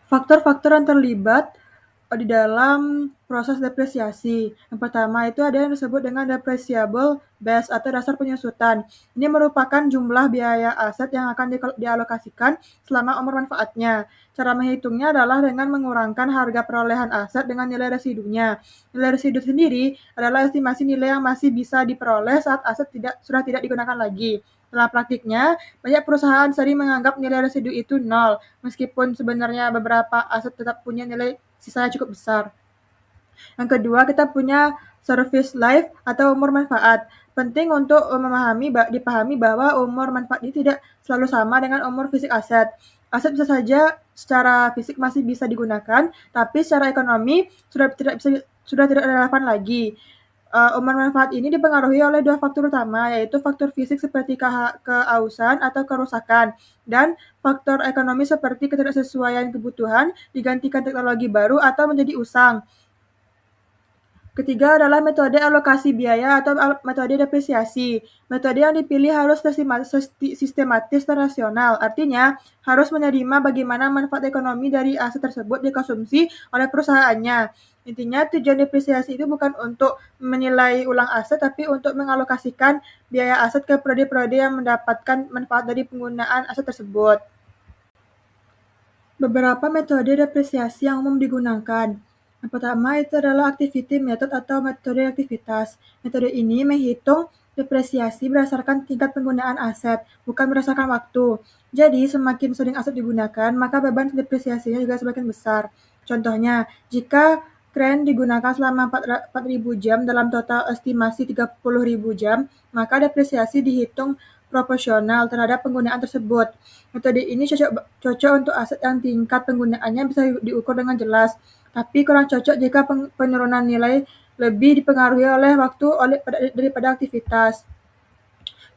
Faktor-faktor yang terlibat di dalam proses depresiasi. Yang pertama itu ada yang disebut dengan depreciable base atau dasar penyusutan. Ini merupakan jumlah biaya aset yang akan dialokasikan selama umur manfaatnya. Cara menghitungnya adalah dengan mengurangkan harga perolehan aset dengan nilai residunya. Nilai residu sendiri adalah estimasi nilai yang masih bisa diperoleh saat aset sudah tidak digunakan lagi. Dalam praktiknya, banyak perusahaan sering menganggap nilai residu itu nol, meskipun sebenarnya beberapa aset tetap punya nilai sisa yang cukup besar. Yang kedua, kita punya service life atau umur manfaat. Penting untuk dipahami bahwa umur manfaat ini tidak selalu sama dengan umur fisik aset. Aset bisa saja secara fisik masih bisa digunakan, tapi secara ekonomi sudah tidak relevan lagi. Umur manfaat ini dipengaruhi oleh dua faktor utama, yaitu faktor fisik seperti keausan atau kerusakan, dan faktor ekonomi seperti ketidaksesuaian kebutuhan, digantikan teknologi baru, atau menjadi usang. Ketiga adalah metode alokasi biaya atau metode depresiasi. Metode yang dipilih harus sistematis dan rasional, artinya harus menerima bagaimana manfaat ekonomi dari aset tersebut dikonsumsi oleh perusahaannya. Intinya tujuan depresiasi itu bukan untuk menilai ulang aset, tapi untuk mengalokasikan biaya aset ke periode-periode yang mendapatkan manfaat dari penggunaan aset tersebut. Beberapa metode depresiasi yang umum digunakan. Yang pertama itu adalah activity method atau metode aktivitas. Metode ini menghitung depresiasi berdasarkan tingkat penggunaan aset, bukan berdasarkan waktu. Jadi, semakin sering aset digunakan, maka beban depresiasinya juga semakin besar. Contohnya, jika kren digunakan selama 4.000 jam dalam total estimasi 30.000 jam, maka depresiasi dihitung proporsional terhadap penggunaan tersebut. Metode ini cocok untuk aset yang tingkat penggunaannya bisa diukur dengan jelas, tapi kurang cocok jika penurunan nilai lebih dipengaruhi oleh waktu daripada aktivitas.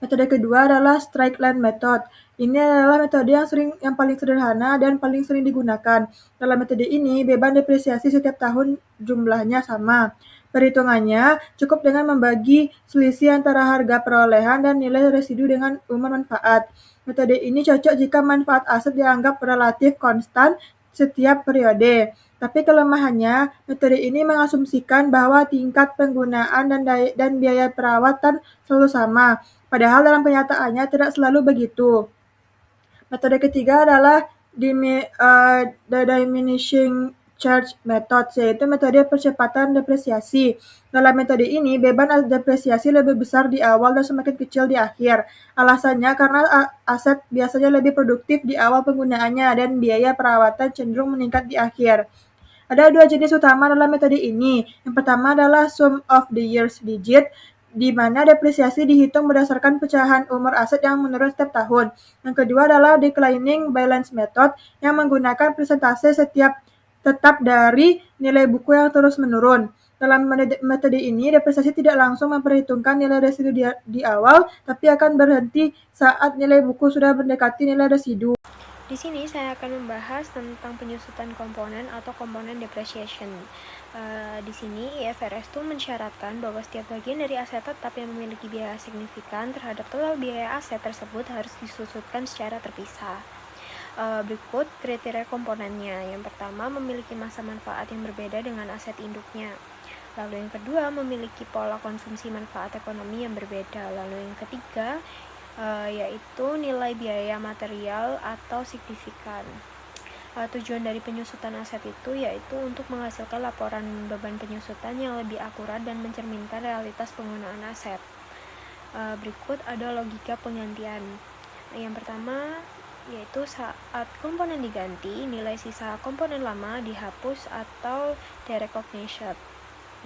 Metode kedua adalah straight line method. Ini adalah metode yang paling sederhana dan paling sering digunakan. Dalam metode ini, beban depresiasi setiap tahun jumlahnya sama. Perhitungannya cukup dengan membagi selisih antara harga perolehan dan nilai residu dengan umur manfaat. Metode ini cocok jika manfaat aset dianggap relatif konstan setiap periode. Tapi kelemahannya, metode ini mengasumsikan bahwa tingkat penggunaan dan biaya perawatan selalu sama, padahal dalam kenyataannya tidak selalu begitu. Metode ketiga adalah the diminishing charge method, yaitu metode percepatan depresiasi. Dalam metode ini, beban depresiasi lebih besar di awal dan semakin kecil di akhir. Alasannya karena aset biasanya lebih produktif di awal penggunaannya dan biaya perawatan cenderung meningkat di akhir. Ada dua jenis utama dalam metode ini. Yang pertama adalah sum of the years digit, di mana depresiasi dihitung berdasarkan pecahan umur aset yang menurun setiap tahun. Yang kedua adalah declining balance method, yang menggunakan persentase tetap dari nilai buku yang terus menurun. Dalam metode ini, depresiasi tidak langsung memperhitungkan nilai residu di awal, tapi akan berhenti saat nilai buku sudah mendekati nilai residu. Di sini saya akan membahas tentang penyusutan komponen atau komponen depreciation. Di sini IFRS itu mensyaratkan bahwa setiap bagian dari aset tetap yang memiliki biaya signifikan terhadap total biaya aset tersebut harus disusutkan secara terpisah. Berikut kriteria komponennya. Yang pertama, memiliki masa manfaat yang berbeda dengan aset induknya. Lalu yang kedua, memiliki pola konsumsi manfaat ekonomi yang berbeda. Lalu yang ketiga, yaitu nilai biaya material atau signifikan. Tujuan dari penyusutan aset itu yaitu untuk menghasilkan laporan beban penyusutan yang lebih akurat dan mencerminkan realitas penggunaan aset. Berikut ada logika penggantian. Yang pertama yaitu saat komponen diganti, nilai sisa komponen lama dihapus atau derecognition.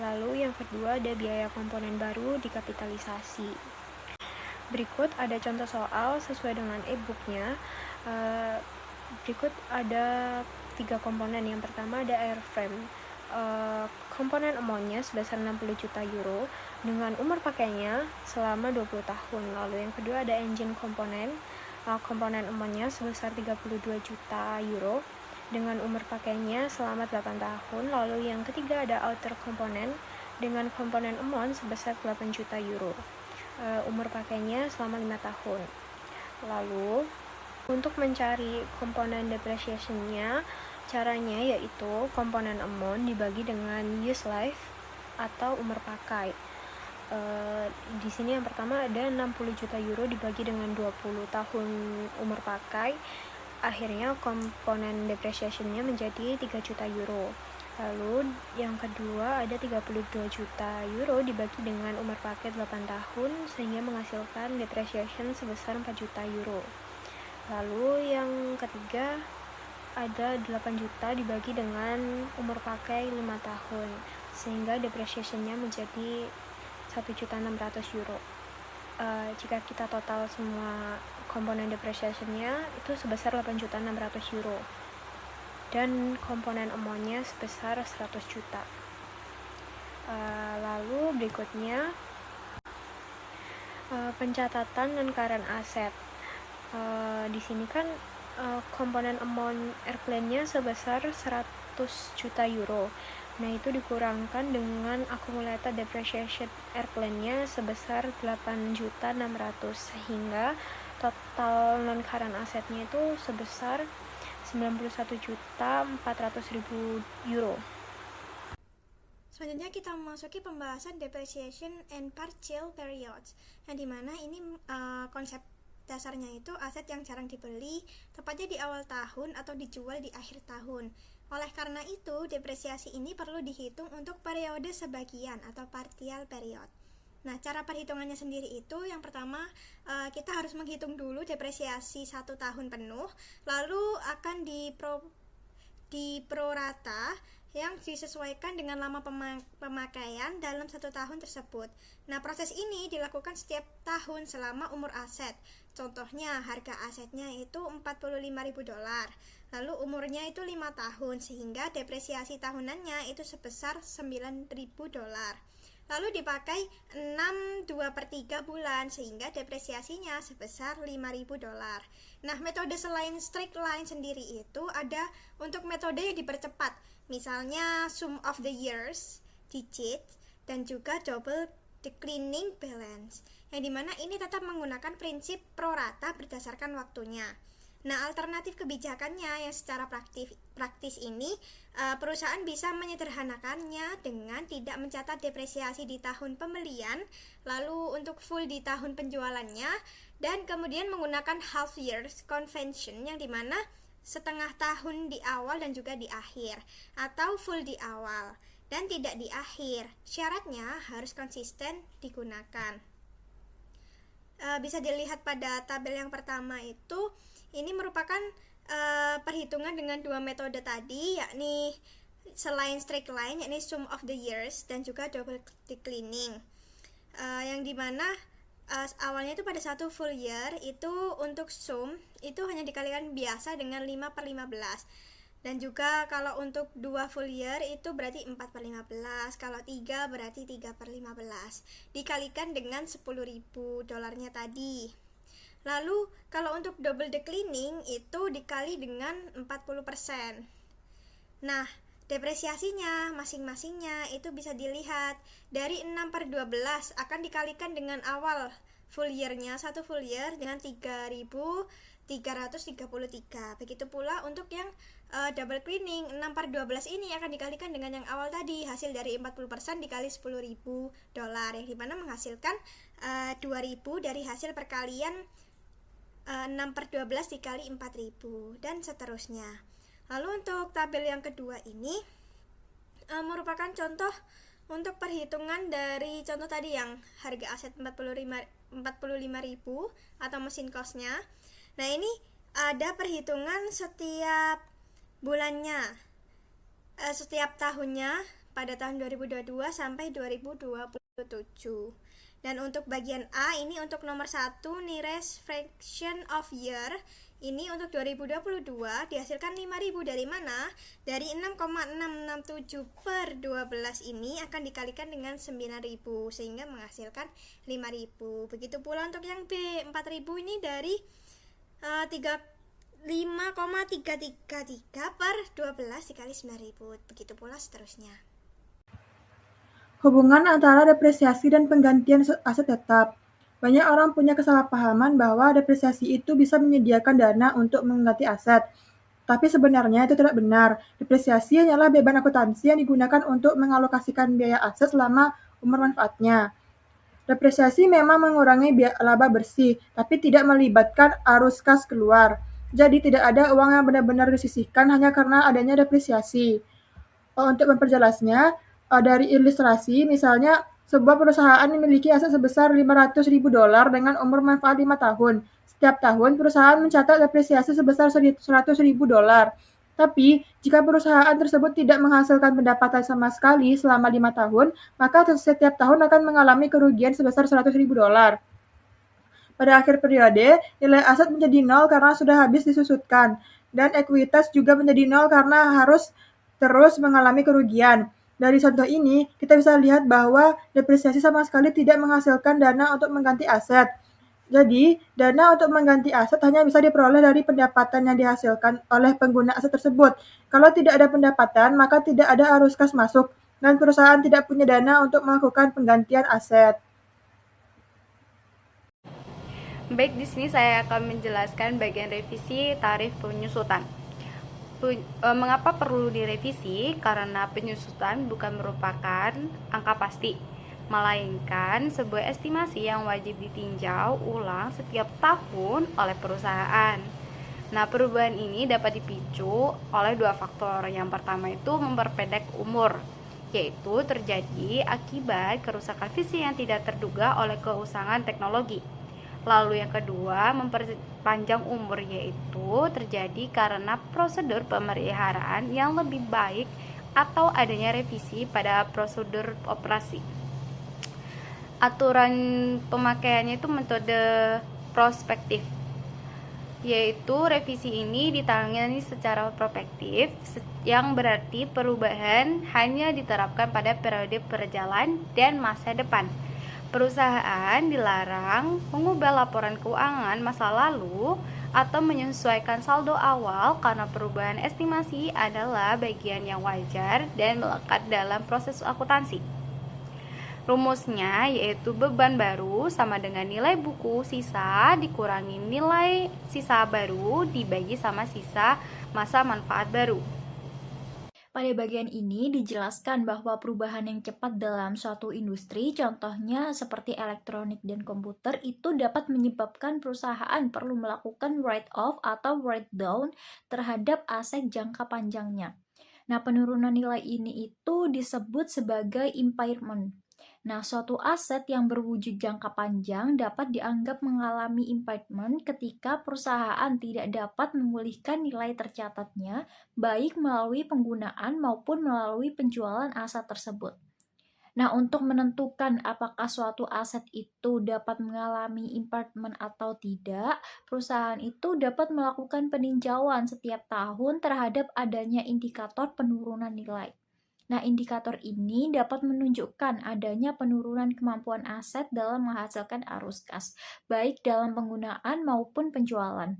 Lalu yang kedua ada biaya komponen baru dikapitalisasi. Berikut ada contoh soal sesuai dengan e-booknya. Berikut ada 3 komponen. Yang pertama ada airframe. Komponen amount-nya sebesar 60 juta euro dengan umur pakainya selama 20 tahun. Lalu yang kedua ada engine komponen. Komponen amount-nya sebesar 32 juta euro dengan umur pakainya selama 8 tahun. Lalu yang ketiga ada outer komponen dengan komponen amount sebesar 8 juta euro. Umur pakainya selama 5 tahun. Lalu untuk mencari komponen depreciation-nya, Caranya yaitu komponen amount dibagi dengan use life atau umur pakai. Di sini yang pertama ada 60 juta euro dibagi dengan 20 tahun umur pakai, akhirnya komponen depreciation-nya menjadi 3 juta euro. Lalu yang kedua ada 32 juta euro dibagi dengan umur pakai 8 tahun sehingga menghasilkan depreciation sebesar 4 juta euro. Lalu yang ketiga ada 8 juta dibagi dengan umur pakai 5 tahun sehingga depreciation-nya menjadi 1.600.000 euro. Jika kita total semua komponen depreciation-nya itu sebesar 8.600.000 euro dan komponen amount-nya sebesar 100 juta. Lalu berikutnya pencatatan non-current asset. Di sini kan komponen amount airplane-nya sebesar 100 juta euro. Nah, itu dikurangkan dengan accumulated depreciation airplane-nya sebesar 8.600.000 sehingga total non-current asset-nya itu sebesar 91.400.000 euro. Selanjutnya kita memasuki pembahasan depreciation and partial periods, yang dimana ini konsep dasarnya itu aset yang jarang dibeli, tepatnya di awal tahun atau dijual di akhir tahun. Oleh karena itu, depresiasi ini perlu dihitung untuk periode sebagian atau partial period. Nah, cara perhitungannya sendiri itu yang pertama kita harus menghitung dulu depresiasi 1 tahun penuh, lalu akan diprorata yang disesuaikan dengan lama pemakaian dalam 1 tahun tersebut. Nah, proses ini dilakukan setiap tahun selama umur aset. Contohnya, harga asetnya itu $45.000, lalu umurnya itu 5 tahun, sehingga depresiasi tahunannya itu sebesar $9.000. Lalu dipakai 2/3 bulan, sehingga depresiasinya sebesar $5.000. Nah, metode selain straight line sendiri itu ada untuk metode yang dipercepat, misalnya sum of the years, digit, dan juga double declining balance, yang dimana ini tetap menggunakan prinsip prorata berdasarkan waktunya. Nah, alternatif kebijakannya yang secara praktis ini perusahaan bisa menyederhanakannya dengan tidak mencatat depresiasi di tahun pembelian, lalu untuk full di tahun penjualannya, dan kemudian menggunakan half years convention yang dimana setengah tahun di awal dan juga di akhir, atau full di awal dan tidak di akhir. Syaratnya harus konsisten digunakan. Bisa dilihat pada tabel yang pertama itu, ini merupakan perhitungan dengan dua metode tadi, yakni selain straight line, yakni sum of the years, dan juga double declining, yang dimana awalnya itu pada satu full year itu untuk sum itu hanya dikalikan biasa dengan 5/15, dan juga kalau untuk 2 full year itu berarti 4/15, kalau 3 berarti 3/15 dikalikan dengan $10.000 tadi. Lalu kalau untuk double declining itu dikali dengan 40%. Nah, depresiasinya masing-masingnya itu bisa dilihat dari 6/12 akan dikalikan dengan awal full year-nya, satu full year dengan 3.333. Begitu pula untuk yang double cleaning, 6/12 ini akan dikalikan dengan yang awal tadi, hasil dari 40% dikali $10.000, yang dimana menghasilkan 2.000 dari hasil perkalian 6/12 dikali 4.000, dan seterusnya. Lalu untuk tabel yang kedua ini merupakan contoh untuk perhitungan dari contoh tadi yang harga aset 45.000 atau mesin cost-nya. Nah, ini ada perhitungan setiap bulannya, setiap tahunnya pada tahun 2022 sampai 2027. Dan untuk bagian A ini untuk nomor 1 nearest fraction of year, ini untuk 2022 dihasilkan 5.000 dari mana? Dari 6,667/12 ini akan dikalikan dengan 9.000 sehingga menghasilkan 5.000. Begitu pula untuk yang B, 4.000 ini dari 5,333/12 dikali 9.000. Begitu pula seterusnya. Hubungan antara depresiasi dan penggantian aset tetap. Banyak orang punya kesalahpahaman bahwa depresiasi itu bisa menyediakan dana untuk mengganti aset. Tapi sebenarnya itu tidak benar. Depresiasi hanyalah beban akuntansi yang digunakan untuk mengalokasikan biaya aset selama umur manfaatnya. Depresiasi memang mengurangi laba bersih, tapi tidak melibatkan arus kas keluar. Jadi tidak ada uang yang benar-benar disisihkan hanya karena adanya depresiasi. Untuk memperjelasnya, dari ilustrasi, misalnya sebuah perusahaan memiliki aset sebesar $500.000 dengan umur manfaat 5 tahun. Setiap tahun, perusahaan mencatat depresiasi sebesar $100.000. Tapi, jika perusahaan tersebut tidak menghasilkan pendapatan sama sekali selama 5 tahun, maka setiap tahun akan mengalami kerugian sebesar $100.000. Pada akhir periode, nilai aset menjadi nol karena sudah habis disusutkan, dan ekuitas juga menjadi nol karena harus terus mengalami kerugian. Dari contoh ini, kita bisa lihat bahwa depresiasi sama sekali tidak menghasilkan dana untuk mengganti aset. Jadi, dana untuk mengganti aset hanya bisa diperoleh dari pendapatan yang dihasilkan oleh pengguna aset tersebut. Kalau tidak ada pendapatan, maka tidak ada arus kas masuk, dan perusahaan tidak punya dana untuk melakukan penggantian aset. Baik, di sini saya akan menjelaskan bagian revisi tarif penyusutan. Mengapa perlu direvisi? Karena penyusutan bukan merupakan angka pasti, melainkan sebuah estimasi yang wajib ditinjau ulang setiap tahun oleh perusahaan. Nah, perubahan ini dapat dipicu oleh dua faktor. Yang pertama itu memperpendek umur, yaitu terjadi akibat kerusakan fisik yang tidak terduga oleh keusangan teknologi. Lalu yang kedua, memperpanjang umur, yaitu terjadi karena prosedur pemeliharaan yang lebih baik atau adanya revisi pada prosedur operasi. Aturan pemakaiannya itu metode prospektif, yaitu revisi ini ditangani secara prospektif, yang berarti perubahan hanya diterapkan pada periode perjalanan dan masa depan. Perusahaan dilarang mengubah laporan keuangan masa lalu atau menyesuaikan saldo awal karena perubahan estimasi adalah bagian yang wajar dan melekat dalam proses akuntansi. Rumusnya yaitu beban baru sama dengan nilai buku sisa dikurangi nilai sisa baru dibagi sama sisa masa manfaat baru. Pada bagian ini dijelaskan bahwa perubahan yang cepat dalam suatu industri, contohnya seperti elektronik dan komputer, itu dapat menyebabkan perusahaan perlu melakukan write-off atau write-down terhadap aset jangka panjangnya. Nah, penurunan nilai ini itu disebut sebagai impairment. Nah, suatu aset yang berwujud jangka panjang dapat dianggap mengalami impairment ketika perusahaan tidak dapat memulihkan nilai tercatatnya, baik melalui penggunaan maupun melalui penjualan aset tersebut. Nah, untuk menentukan apakah suatu aset itu dapat mengalami impairment atau tidak, perusahaan itu dapat melakukan peninjauan setiap tahun terhadap adanya indikator penurunan nilai. Nah, indikator ini dapat menunjukkan adanya penurunan kemampuan aset dalam menghasilkan arus kas, baik dalam penggunaan maupun penjualan.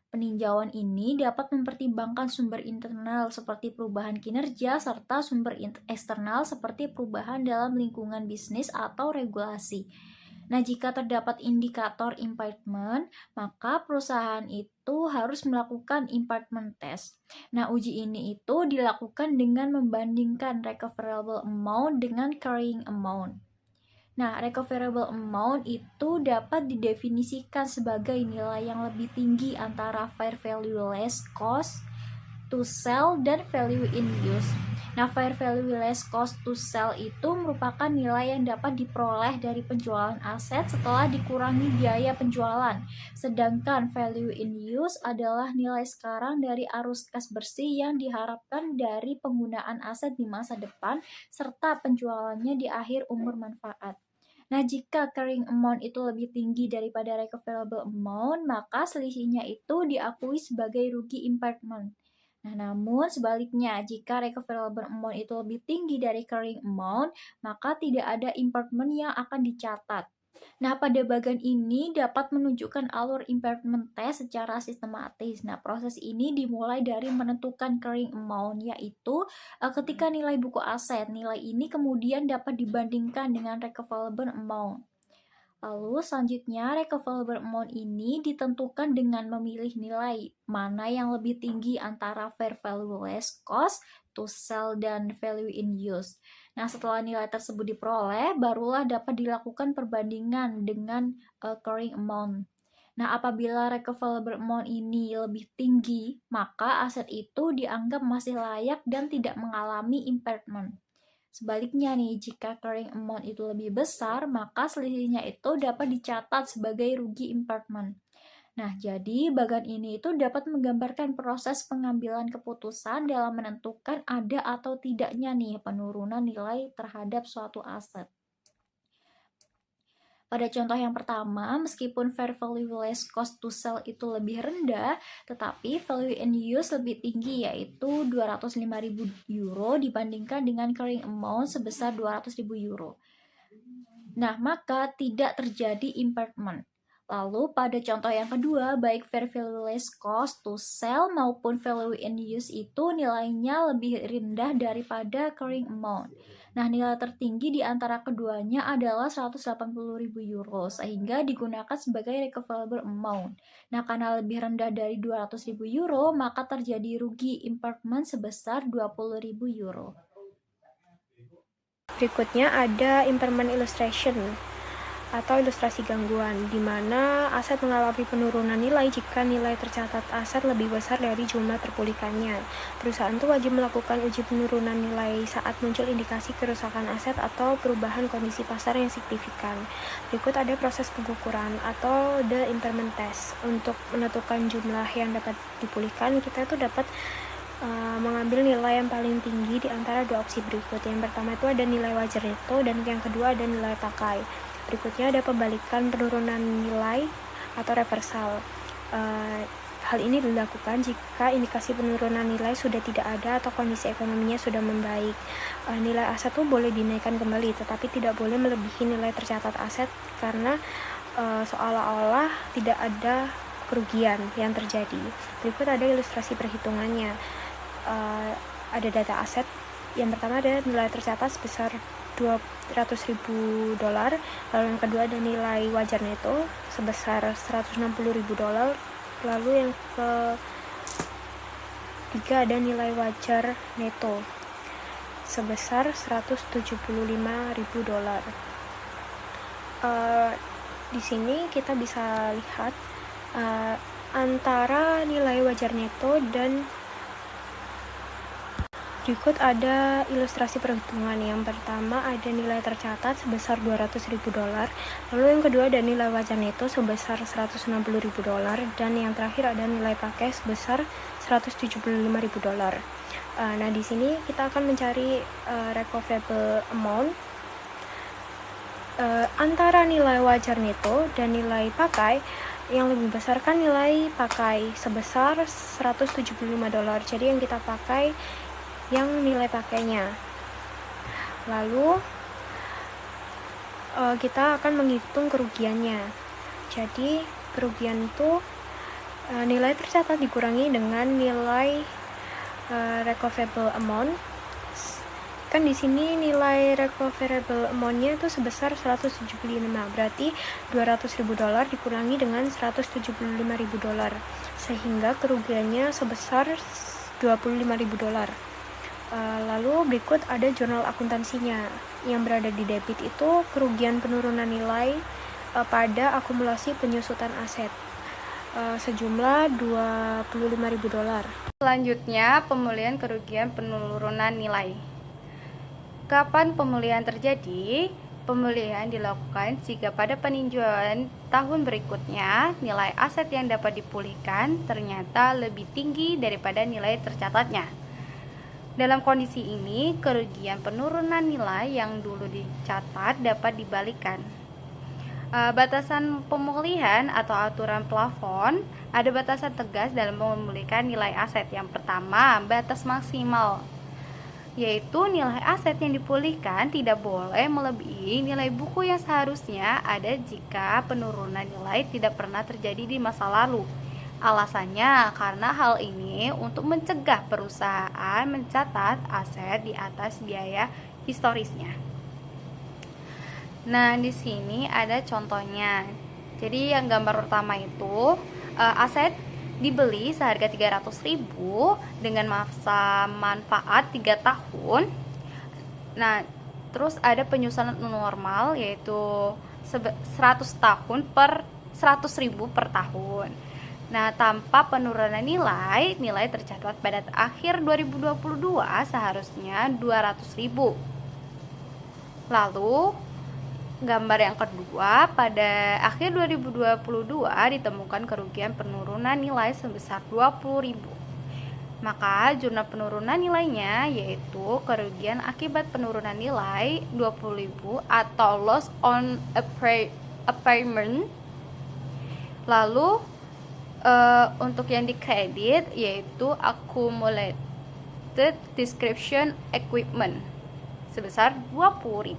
Peninjauan ini dapat mempertimbangkan sumber internal seperti perubahan kinerja serta sumber eksternal seperti perubahan dalam lingkungan bisnis atau regulasi. Nah, jika terdapat indikator impairment, maka perusahaan itu harus melakukan impairment test. Nah, uji ini itu dilakukan dengan membandingkan recoverable amount dengan carrying amount. Nah, recoverable amount itu dapat didefinisikan sebagai nilai yang lebih tinggi antara fair value less cost to sell dan value in use. Nah, fair value less cost to sell itu merupakan nilai yang dapat diperoleh dari penjualan aset setelah dikurangi biaya penjualan. Sedangkan value in use adalah nilai sekarang dari arus kas bersih yang diharapkan dari penggunaan aset di masa depan serta penjualannya di akhir umur manfaat. Nah, jika carrying amount itu lebih tinggi daripada recoverable amount, maka selisihnya itu diakui sebagai rugi impairment. Nah, namun sebaliknya, jika recoverable amount itu lebih tinggi dari carrying amount, maka tidak ada impairment yang akan dicatat. Nah, pada bagian ini dapat menunjukkan alur impairment test secara sistematis. Nah, proses ini dimulai dari menentukan carrying amount, yaitu ketika nilai buku aset. Nilai ini kemudian dapat dibandingkan dengan recoverable amount. Lalu selanjutnya recoverable amount ini ditentukan dengan memilih nilai mana yang lebih tinggi antara fair value less cost to sell dan value in use. Nah, setelah nilai tersebut diperoleh, barulah dapat dilakukan perbandingan dengan carrying amount. Nah, apabila recoverable amount ini lebih tinggi, maka aset itu dianggap masih layak dan tidak mengalami impairment. Sebaliknya nih, jika carrying amount itu lebih besar, maka selisihnya itu dapat dicatat sebagai rugi impairment. Nah, jadi bagian ini itu dapat menggambarkan proses pengambilan keputusan dalam menentukan ada atau tidaknya nih penurunan nilai terhadap suatu aset. Pada contoh yang pertama, meskipun fair value less cost to sell itu lebih rendah, tetapi value in use lebih tinggi, yaitu 205.000 euro dibandingkan dengan carrying amount sebesar 200.000 euro. Nah, maka tidak terjadi impairment. Lalu pada contoh yang kedua, baik fair value less cost to sell maupun value in use itu nilainya lebih rendah daripada carrying amount. Nah, nilai tertinggi di antara keduanya adalah 180.000 euro, sehingga digunakan sebagai recoverable amount. Nah, karena lebih rendah dari 200.000 euro, maka terjadi rugi impairment sebesar 20.000 euro. Berikutnya ada impairment illustration atau ilustrasi gangguan, di mana aset mengalami penurunan nilai jika nilai tercatat aset lebih besar dari jumlah terpulihkannya. Perusahaan itu wajib melakukan uji penurunan nilai saat muncul indikasi kerusakan aset atau perubahan kondisi pasar yang signifikan. Berikut ada proses pengukuran atau the impairment test. Untuk menentukan jumlah yang dapat dipulihkan, kita itu dapat mengambil nilai yang paling tinggi di antara dua opsi berikut. Yang pertama itu ada nilai wajar neto dan yang kedua ada nilai pakai. Berikutnya ada pembalikan penurunan nilai atau reversal. Hal ini dilakukan jika indikasi penurunan nilai sudah tidak ada atau kondisi ekonominya sudah membaik. Nilai aset itu boleh dinaikkan kembali, tetapi tidak boleh melebihi nilai tercatat aset karena seolah-olah tidak ada kerugian yang terjadi. Berikut ada ilustrasi perhitungannya. Ada data aset. Yang pertama ada nilai tercatat sebesar $200.000, lalu yang kedua ada nilai wajar neto sebesar $160.000, lalu yang ketiga ada nilai wajar neto sebesar $175.000. Di sini kita bisa lihat antara nilai wajar neto dan berikut ada ilustrasi perhitungan. Yang pertama ada nilai tercatat sebesar $200.000, lalu yang kedua ada nilai wajar neto sebesar $160.000, dan yang terakhir ada nilai pakai sebesar $175.000. Nah, di sini kita akan mencari recoverable amount antara nilai wajar neto dan nilai pakai. Yang lebih besar kan nilai pakai sebesar $175. Jadi yang kita pakai yang nilai pakainya. Lalu kita akan menghitung kerugiannya. Jadi kerugian itu nilai tercatat dikurangi dengan nilai recoverable amount. Kan di sini nilai recoverable amount-nya itu sebesar 175. Berarti $200.000 dikurangi dengan $175.000, sehingga kerugiannya sebesar $25.000. Lalu berikut ada jurnal akuntansinya. Yang berada di debit itu kerugian penurunan nilai pada akumulasi penyusutan aset sejumlah $25.000. Selanjutnya, pemulihan kerugian penurunan nilai. Kapan pemulihan terjadi? Pemulihan dilakukan jika pada peninjauan tahun berikutnya nilai aset yang dapat dipulihkan ternyata lebih tinggi daripada nilai tercatatnya. Dalam kondisi ini, kerugian penurunan nilai yang dulu dicatat dapat dibalikan. Batasan pemulihan atau aturan plafon, ada batasan tegas dalam memulihkan nilai aset. Yang pertama, batas maksimal, yaitu nilai aset yang dipulihkan tidak boleh melebihi nilai buku yang seharusnya ada jika penurunan nilai tidak pernah terjadi di masa lalu. Alasannya karena hal ini untuk mencegah perusahaan mencatat aset di atas biaya historisnya. Nah, di sini ada contohnya. Jadi yang gambar pertama itu aset dibeli seharga 300.000 dengan masa manfaat 3 tahun. Nah, terus ada penyusunan normal yaitu 100 tahun per 100.000 per tahun. Nah, tanpa penurunan nilai tercatat pada akhir 2022 seharusnya 200.000. Lalu gambar yang kedua, pada akhir 2022 ditemukan kerugian penurunan nilai sebesar 20.000. Maka jumlah penurunan nilainya yaitu kerugian akibat penurunan nilai 20.000 atau loss on impairment. Lalu untuk yang dikredit yaitu accumulated description equipment sebesar 20.000.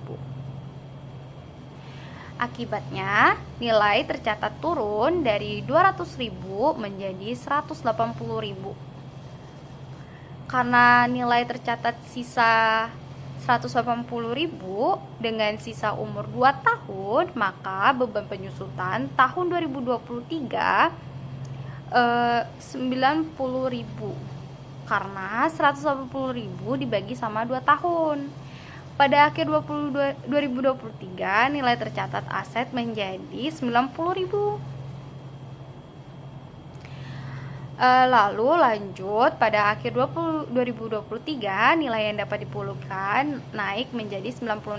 Akibatnya, nilai tercatat turun dari 200.000 menjadi 180.000. Karena nilai tercatat sisa 180.000 dengan sisa umur 2 tahun, maka beban penyusutan tahun 2023 90.000. Karena 180.000 dibagi sama 2 tahun. Pada akhir 2023 nilai tercatat aset menjadi 90.000. Lalu lanjut pada akhir 2023 nilai yang dapat dipulihkan naik menjadi 96.000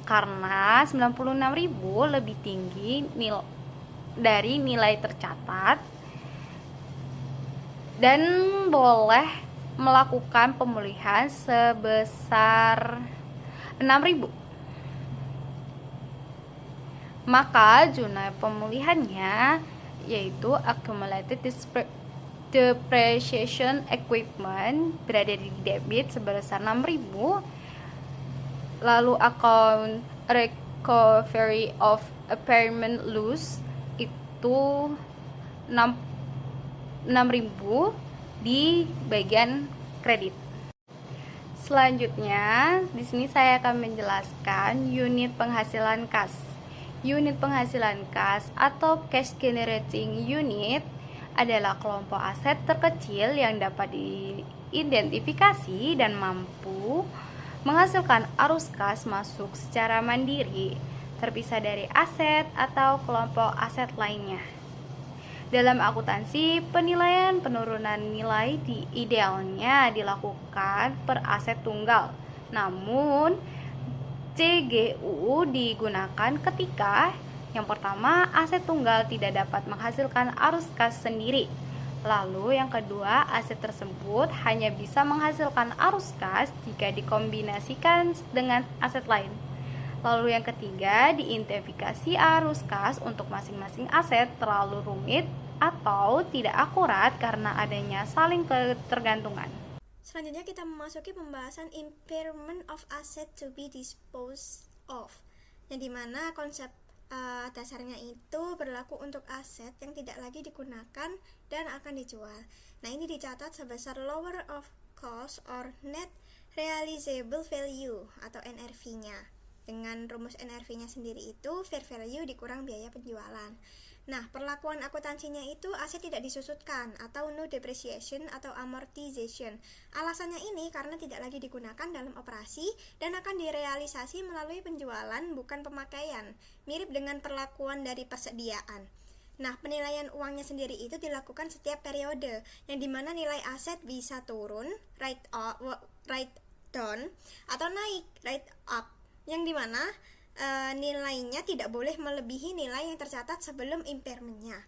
karena 96.000 lebih tinggi dari nilai tercatat dan boleh melakukan pemulihan sebesar 6.000. Maka jumlah pemulihannya yaitu accumulated depreciation equipment berada di debit sebesar 6.000. Lalu account recovery of impairment loss itu 6.000 di bagian kredit. Selanjutnya, di sini saya akan menjelaskan unit penghasilan kas. Unit penghasilan kas atau cash generating unit adalah kelompok aset terkecil yang dapat diidentifikasi dan mampu menghasilkan arus kas masuk secara mandiri, terpisah dari aset atau kelompok aset lainnya. Dalam akuntansi, penilaian penurunan nilai idealnya dilakukan per aset tunggal. Namun, CGU digunakan ketika yang pertama, aset tunggal tidak dapat menghasilkan arus kas sendiri. Lalu yang kedua, aset tersebut hanya bisa menghasilkan arus kas jika dikombinasikan dengan aset lain. Lalu yang ketiga, diidentifikasi arus kas untuk masing-masing aset terlalu rumit atau tidak akurat karena adanya saling ketergantungan. Selanjutnya kita memasuki pembahasan impairment of asset to be disposed of, yang dimana konsep dasarnya itu berlaku untuk aset yang tidak lagi digunakan dan akan dijual. Nah, ini dicatat sebesar lower of cost or net realizable value atau NRV-nya. Dengan rumus NRV-nya sendiri itu fair value dikurang biaya penjualan. Nah, perlakuan akuntansinya itu aset tidak disusutkan atau no depreciation atau amortization. Alasannya ini karena tidak lagi digunakan dalam operasi dan akan direalisasi melalui penjualan bukan pemakaian, mirip dengan perlakuan dari persediaan. Nah, penilaian uangnya sendiri itu dilakukan setiap periode, yang dimana nilai aset bisa turun, write down, atau naik, write up, yang dimana nilainya tidak boleh melebihi nilai yang tercatat sebelum impairmentnya.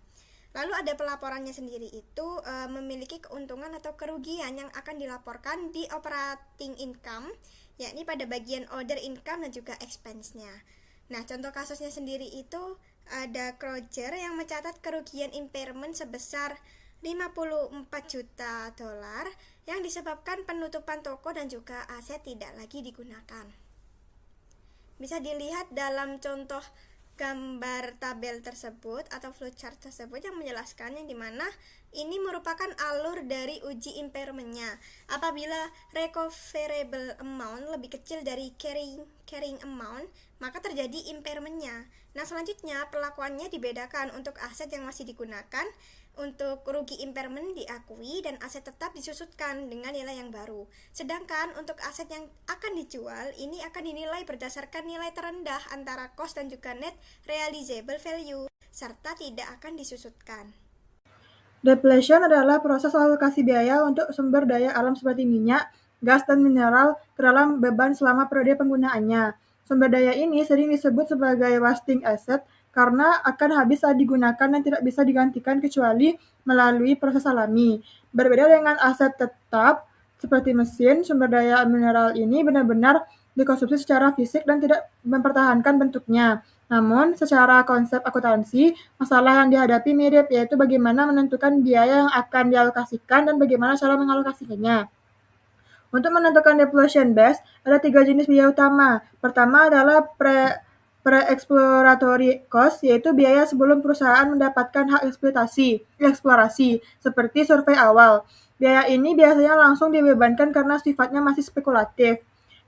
Lalu ada pelaporannya sendiri itu memiliki keuntungan atau kerugian yang akan dilaporkan di operating income, yakni pada bagian other income dan juga expense-nya. Nah, contoh kasusnya sendiri itu ada Kroger yang mencatat kerugian impairment sebesar 54 juta dolar yang disebabkan penutupan toko dan juga aset tidak lagi digunakan. Bisa dilihat dalam contoh gambar tabel tersebut atau flowchart tersebut yang menjelaskan yang dimana Ini merupakan alur dari uji impairment-nya. Apabila recoverable amount lebih kecil dari carrying amount, maka terjadi impairment-nya. Nah, selanjutnya perlakuannya dibedakan untuk aset yang masih digunakan. Untuk rugi impairment diakui dan aset tetap disusutkan dengan nilai yang baru. Sedangkan untuk aset yang akan dijual, ini akan dinilai berdasarkan nilai terendah antara cost dan juga net realizable value, serta tidak akan disusutkan. Depletion adalah proses alokasi biaya untuk sumber daya alam seperti minyak, gas, dan mineral ke dalam beban selama periode penggunaannya. Sumber daya ini sering disebut sebagai wasting asset karena akan habis saat digunakan dan tidak bisa digantikan kecuali melalui proses alami. Berbeda dengan aset tetap seperti mesin, sumber daya mineral ini benar-benar dikonsumsi secara fisik dan tidak mempertahankan bentuknya. Namun, secara konsep akuntansi, masalah yang dihadapi mirip, yaitu bagaimana menentukan biaya yang akan dialokasikan dan bagaimana cara mengalokasikannya. Untuk menentukan depletion base, ada 3 jenis biaya utama. Pertama adalah pre-exploratory cost, yaitu biaya sebelum perusahaan mendapatkan hak eksplorasi, seperti survei awal. Biaya ini biasanya langsung dibebankan karena sifatnya masih spekulatif.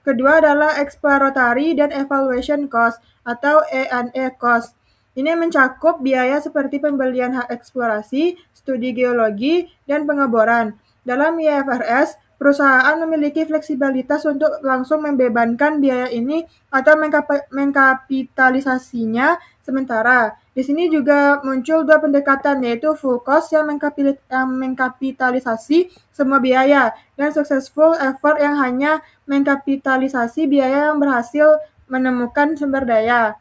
Kedua adalah exploratory dan evaluation cost, atau E&E cost. Ini mencakup biaya seperti pembelian hak eksplorasi, studi geologi, dan pengeboran. Dalam IFRS, perusahaan memiliki fleksibilitas untuk langsung membebankan biaya ini atau mengkapitalisasinya sementara. Di sini juga muncul dua pendekatan, yaitu full cost yang mengkapitalisasi semua biaya, dan successful effort yang hanya mengkapitalisasi biaya yang berhasil menemukan sumber daya.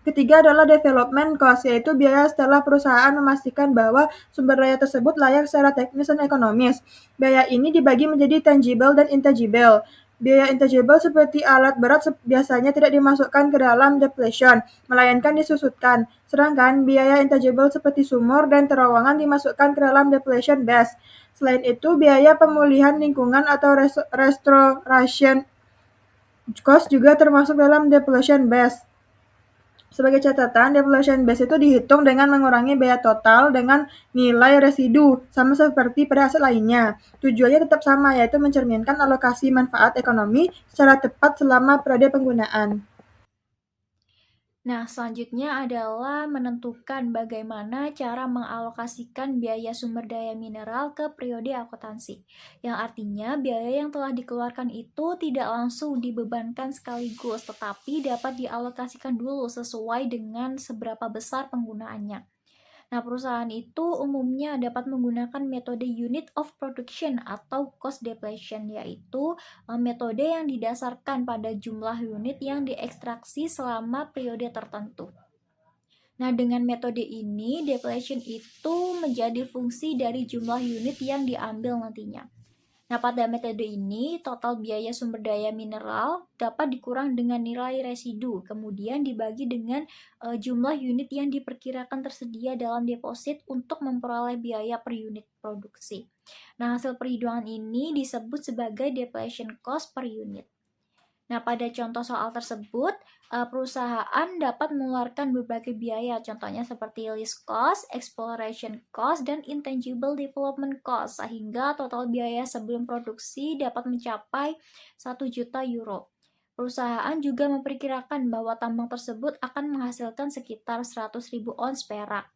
Ketiga adalah development cost, yaitu biaya setelah perusahaan memastikan bahwa sumber daya tersebut layak secara teknis dan ekonomis. Biaya ini dibagi menjadi tangible dan intangible. Biaya intangible seperti alat berat biasanya tidak dimasukkan ke dalam depletion, melainkan disusutkan. Sedangkan biaya intangible seperti sumur dan terowongan dimasukkan ke dalam depletion base. Selain itu, biaya pemulihan lingkungan atau restoration cost juga termasuk dalam depletion base. Sebagai catatan, depletion base itu dihitung dengan mengurangi biaya total dengan nilai residu, sama seperti pada aset lainnya. Tujuannya tetap sama, yaitu mencerminkan alokasi manfaat ekonomi secara tepat selama periode penggunaan. Nah, selanjutnya adalah menentukan bagaimana cara mengalokasikan biaya sumber daya mineral ke periode akuntansi, yang artinya biaya yang telah dikeluarkan itu tidak langsung dibebankan sekaligus, tetapi dapat dialokasikan dulu sesuai dengan seberapa besar penggunaannya. Nah, perusahaan itu umumnya dapat menggunakan metode unit of production atau cost depletion, yaitu metode yang didasarkan pada jumlah unit yang diekstraksi selama periode tertentu. Nah, dengan metode ini, depletion itu menjadi fungsi dari jumlah unit yang diambil nantinya. Nah, pada metode ini, total biaya sumber daya mineral dapat dikurang dengan nilai residu, kemudian dibagi dengan jumlah unit yang diperkirakan tersedia dalam deposit untuk memperoleh biaya per unit produksi. Nah, hasil perhitungan ini disebut sebagai depletion cost per unit. Nah, pada contoh soal tersebut, perusahaan dapat mengeluarkan berbagai biaya, contohnya seperti lease cost, exploration cost, dan intangible development cost, sehingga total biaya sebelum produksi dapat mencapai 1 juta euro. Perusahaan juga memperkirakan bahwa tambang tersebut akan menghasilkan sekitar 100.000 ons perak.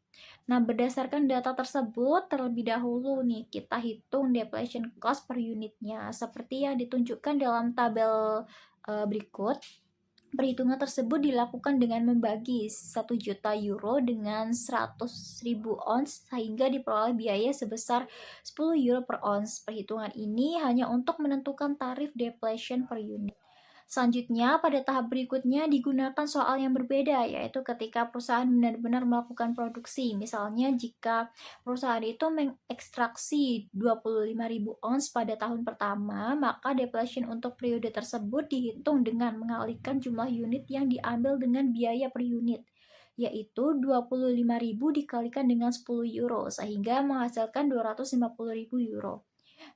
Nah, berdasarkan data tersebut, terlebih dahulu nih kita hitung depletion cost per unitnya, seperti yang ditunjukkan dalam tabel berikut. Perhitungan tersebut dilakukan dengan membagi 1 juta euro dengan 100.000 ons sehingga diperoleh biaya sebesar 10 euro per ons. Perhitungan ini hanya untuk menentukan tarif depletion per unit. Selanjutnya, pada tahap berikutnya digunakan soal yang berbeda, yaitu ketika perusahaan benar-benar melakukan produksi. Misalnya, jika perusahaan itu mengekstraksi 25.000 ons pada tahun pertama, maka depletion untuk periode tersebut dihitung dengan mengalihkan jumlah unit yang diambil dengan biaya per unit, yaitu 25.000 dikalikan dengan 10 euro, sehingga menghasilkan 250.000 euro.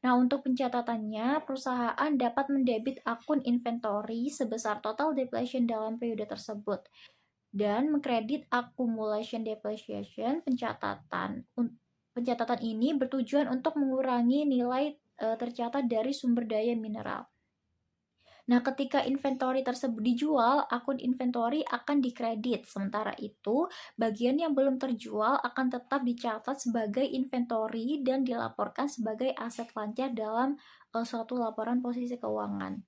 Nah, untuk pencatatannya, perusahaan dapat mendebit akun inventory sebesar total depletion dalam periode tersebut dan mengkredit accumulation depreciation pencatatan Pencatatan ini bertujuan untuk mengurangi nilai tercatat dari sumber daya mineral. Nah, ketika inventory tersebut dijual, akun inventory akan dikredit. Sementara itu, bagian yang belum terjual akan tetap dicatat sebagai inventory dan dilaporkan sebagai aset lancar dalam suatu laporan posisi keuangan.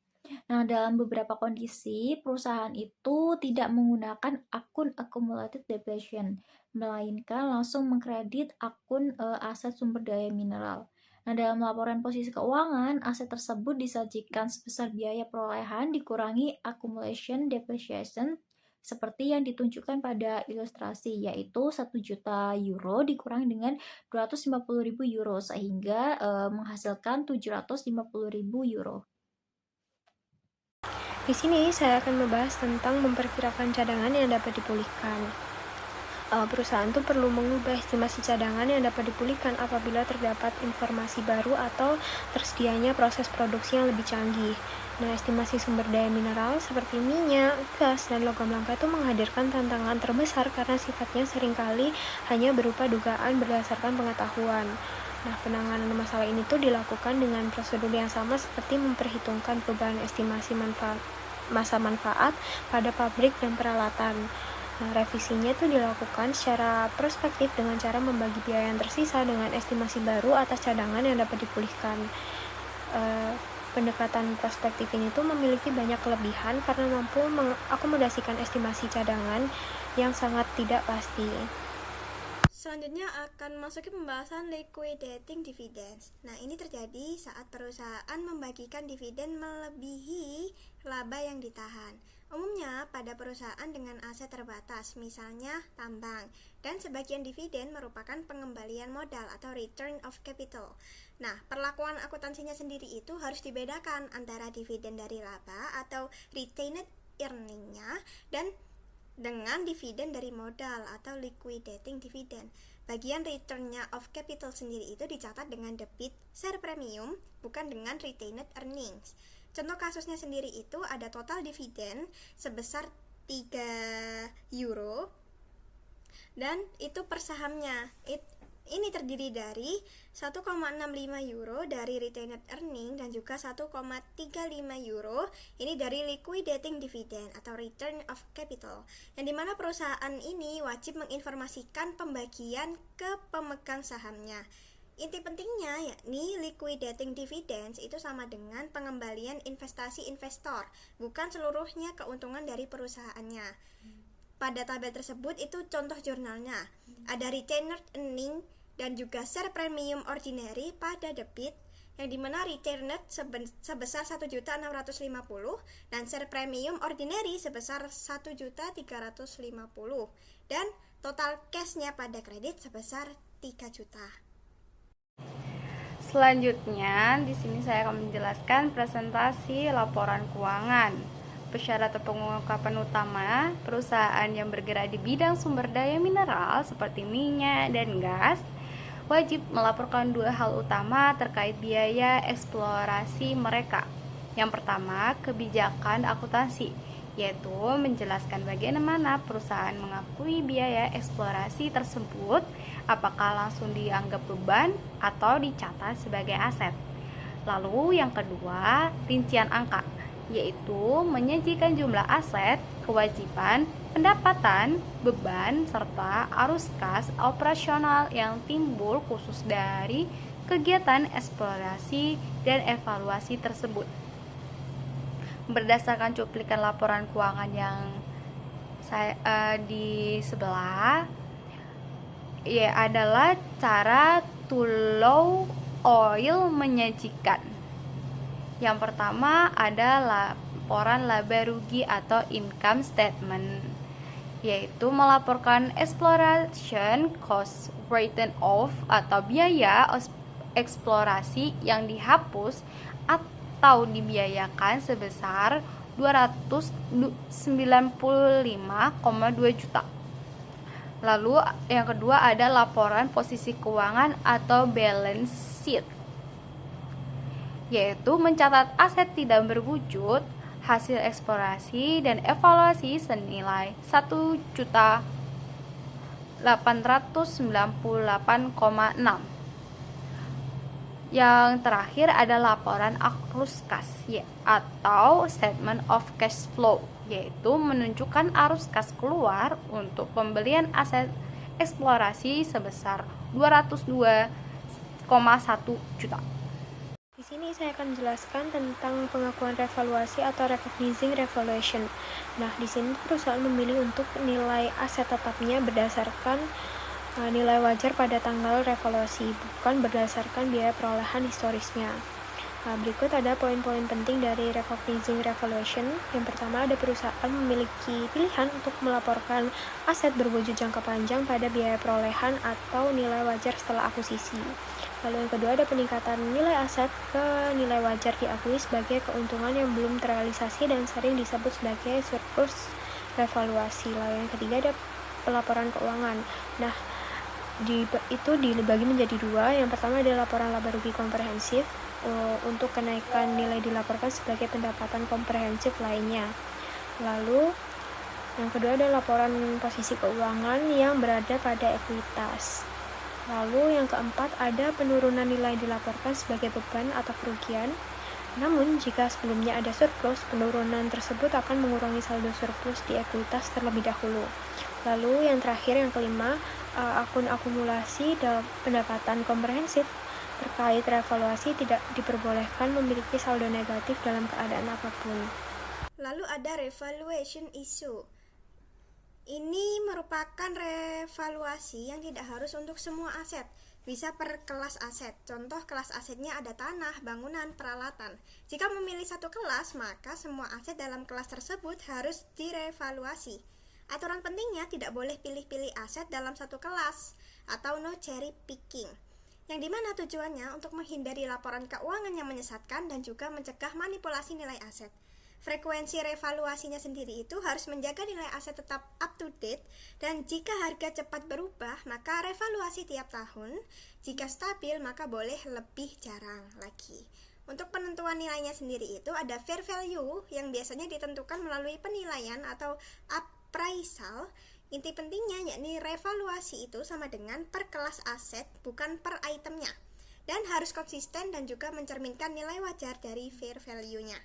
Nah, dalam beberapa kondisi, perusahaan itu tidak menggunakan akun accumulated depletion, melainkan langsung mengkredit akun aset sumber daya mineral. Nah, dalam laporan posisi keuangan, aset tersebut disajikan sebesar biaya perolehan dikurangi accumulation depreciation seperti yang ditunjukkan pada ilustrasi, yaitu 1 juta euro dikurangi dengan 250.000 euro sehingga menghasilkan 750.000 euro. Di sini saya akan membahas tentang memperkirakan cadangan yang dapat dipulihkan. Perusahaan itu perlu mengubah estimasi cadangan yang dapat dipulihkan apabila terdapat informasi baru atau tersedianya proses produksi yang lebih canggih. Nah, estimasi sumber daya mineral seperti minyak, gas, dan logam langka itu menghadirkan tantangan terbesar karena sifatnya seringkali hanya berupa dugaan berdasarkan pengetahuan. Nah, penanganan masalah ini tuh dilakukan dengan prosedur yang sama seperti memperhitungkan perubahan estimasi masa manfaat pada pabrik dan peralatan. Nah, revisinya itu dilakukan secara prospektif dengan cara membagi biaya yang tersisa dengan estimasi baru atas cadangan yang dapat dipulihkan. Pendekatan prospektif ini tuh memiliki banyak kelebihan karena mampu mengakomodasikan estimasi cadangan yang sangat tidak pasti. Selanjutnya akan masuki pembahasan liquidating dividends. Nah, ini terjadi saat perusahaan membagikan dividen melebihi laba yang ditahan. Umumnya pada perusahaan dengan aset terbatas, misalnya tambang, dan sebagian dividen merupakan pengembalian modal atau return of capital. Nah, perlakuan akuntansinya sendiri itu harus dibedakan antara dividen dari laba atau retained earning-nya dan dengan dividen dari modal atau liquidating dividend. Bagian return-nya of capital sendiri itu dicatat dengan debit share premium, bukan dengan retained earnings. Contoh kasusnya sendiri itu ada total dividen sebesar 3 euro dan itu per sahamnya. Ini terdiri dari 1,65 euro dari retained earning dan juga 1,35 euro ini dari liquidating dividend atau return of capital, yang dimana perusahaan ini wajib menginformasikan pembagian ke pemegang sahamnya. Inti pentingnya yakni liquidating dividends itu sama dengan pengembalian investasi investor, bukan seluruhnya keuntungan dari perusahaannya. Pada tabel tersebut itu contoh jurnalnya. Ada retained earning dan juga share premium ordinary pada debit, yang dimana retained sebesar 1.650 dan share premium ordinary sebesar 1.350 dan total cashnya pada kredit sebesar 3 juta. Selanjutnya, di sini saya akan menjelaskan presentasi laporan keuangan. Persyaratan pengungkapan utama perusahaan yang bergerak di bidang sumber daya mineral seperti minyak dan gas wajib melaporkan 2 hal utama terkait biaya eksplorasi mereka. Yang pertama, kebijakan akuntansi, yaitu menjelaskan bagaimana perusahaan mengakui biaya eksplorasi tersebut, apakah langsung dianggap beban atau dicatat sebagai aset. Lalu yang kedua, rincian angka, yaitu menyajikan jumlah aset, kewajiban, pendapatan, beban, serta arus kas operasional yang timbul khusus dari kegiatan eksplorasi dan evaluasi tersebut. Berdasarkan cuplikan laporan keuangan yang di sebelah, adalah cara Tullow Oil menyajikan. Yang pertama ada laporan laba rugi atau income statement, yaitu melaporkan exploration cost written off atau biaya eksplorasi yang dihapus atau dibiayakan sebesar 295,2 juta. Lalu yang kedua ada laporan posisi keuangan atau balance sheet, yaitu mencatat aset tidak berwujud, hasil eksplorasi dan evaluasi senilai 1 juta 898,6. Yang terakhir ada laporan arus kas atau statement of cash flow, yaitu menunjukkan arus kas keluar untuk pembelian aset eksplorasi sebesar 202,1 juta. Di sini saya akan menjelaskan tentang pengakuan revaluasi atau recognizing revaluation. Nah, di sini perusahaan memilih untuk nilai aset tetapnya berdasarkan nilai wajar pada tanggal revaluasi, bukan berdasarkan biaya perolehan historisnya. Berikut ada poin-poin penting dari recognizing revaluation. Yang pertama, ada perusahaan memiliki pilihan untuk melaporkan aset berwujud jangka panjang pada biaya perolehan atau nilai wajar setelah akuisisi. Lalu yang kedua, ada peningkatan nilai aset ke nilai wajar diakui sebagai keuntungan yang belum terrealisasi dan sering disebut sebagai surplus revaluasi. Lalu yang ketiga, ada pelaporan keuangan. Nah, itu dibagi menjadi dua. Yang pertama adalah laporan laba rugi komprehensif untuk kenaikan nilai dilaporkan sebagai pendapatan komprehensif lainnya. Lalu yang kedua adalah laporan posisi keuangan yang berada pada ekuitas. Lalu yang keempat ada penurunan nilai dilaporkan sebagai beban atau kerugian. Namun jika sebelumnya ada surplus, penurunan tersebut akan mengurangi saldo surplus di ekuitas terlebih dahulu. Lalu yang terakhir, yang kelima, akun akumulasi dalam pendapatan komprehensif terkait revaluasi tidak diperbolehkan memiliki saldo negatif dalam keadaan apapun. Lalu ada revaluation issue. Ini merupakan revaluasi yang tidak harus untuk semua aset, bisa per kelas aset. Contoh kelas asetnya ada tanah, bangunan, peralatan. Jika memilih satu kelas, maka semua aset dalam kelas tersebut harus direvaluasi. Aturan pentingnya tidak boleh pilih-pilih aset dalam satu kelas atau no cherry picking, yang dimana tujuannya untuk menghindari laporan keuangan yang menyesatkan dan juga mencegah manipulasi nilai aset. Frekuensi revaluasinya sendiri itu harus menjaga nilai aset tetap up to date, dan jika harga cepat berubah maka revaluasi tiap tahun, jika stabil maka boleh lebih jarang lagi. Untuk penentuan nilainya sendiri itu ada fair value yang biasanya ditentukan melalui penilaian atau appraisal. Inti pentingnya yakni revaluasi itu sama dengan per kelas aset, bukan per itemnya, dan harus konsisten dan juga mencerminkan nilai wajar dari fair value-nya.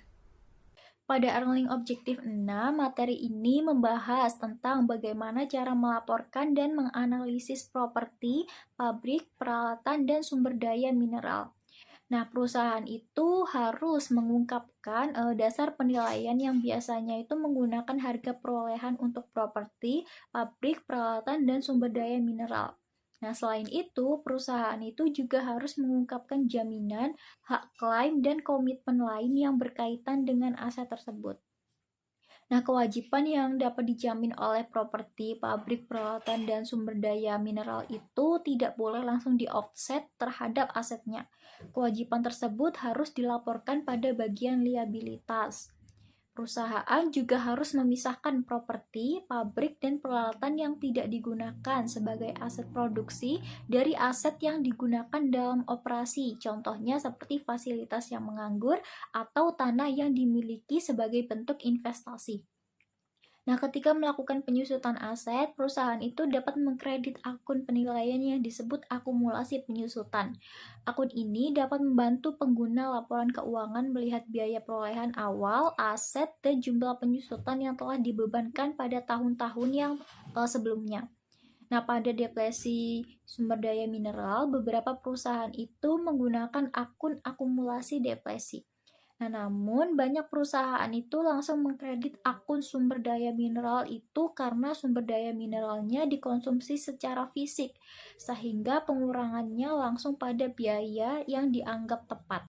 Pada Earning Objective 6, materi ini membahas tentang bagaimana cara melaporkan dan menganalisis properti, pabrik, peralatan, dan sumber daya mineral. Nah, perusahaan itu harus mengungkapkan dasar penilaian yang biasanya itu menggunakan harga perolehan untuk properti, pabrik, peralatan, dan sumber daya mineral. Nah, selain itu, perusahaan itu juga harus mengungkapkan jaminan, hak klaim, dan komitmen lain yang berkaitan dengan aset tersebut. Nah, kewajiban yang dapat dijamin oleh properti, pabrik, peralatan, dan sumber daya mineral itu tidak boleh langsung di-offset terhadap asetnya. Kewajiban tersebut harus dilaporkan pada bagian liabilitas. Perusahaan juga harus memisahkan properti, pabrik, dan peralatan yang tidak digunakan sebagai aset produksi dari aset yang digunakan dalam operasi, contohnya seperti fasilitas yang menganggur atau tanah yang dimiliki sebagai bentuk investasi. Nah, ketika melakukan penyusutan aset, perusahaan itu dapat mengkredit akun penilaian yang disebut akumulasi penyusutan. Akun ini dapat membantu pengguna laporan keuangan melihat biaya perolehan awal, aset, dan jumlah penyusutan yang telah dibebankan pada tahun-tahun yang sebelumnya. Nah, pada depresi sumber daya mineral, beberapa perusahaan itu menggunakan akun akumulasi depresi. Nah, namun banyak perusahaan itu langsung mengkredit akun sumber daya mineral itu karena sumber daya mineralnya dikonsumsi secara fisik, sehingga pengurangannya langsung pada biaya yang dianggap tepat.